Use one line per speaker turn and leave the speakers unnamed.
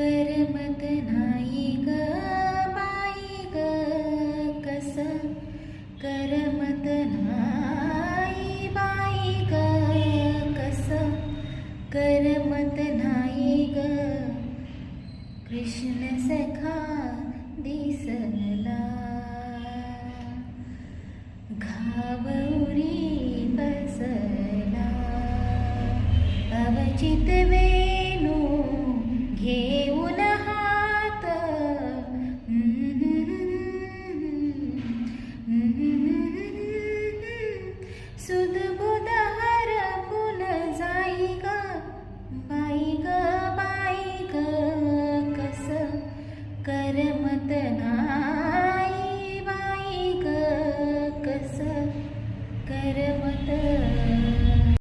करमत नाही ग बाई ग कस करमत नाही बाई ग कस करमत नाही ग कृष्ण सखा दिसला घावरी बसला अवचित वेणू घे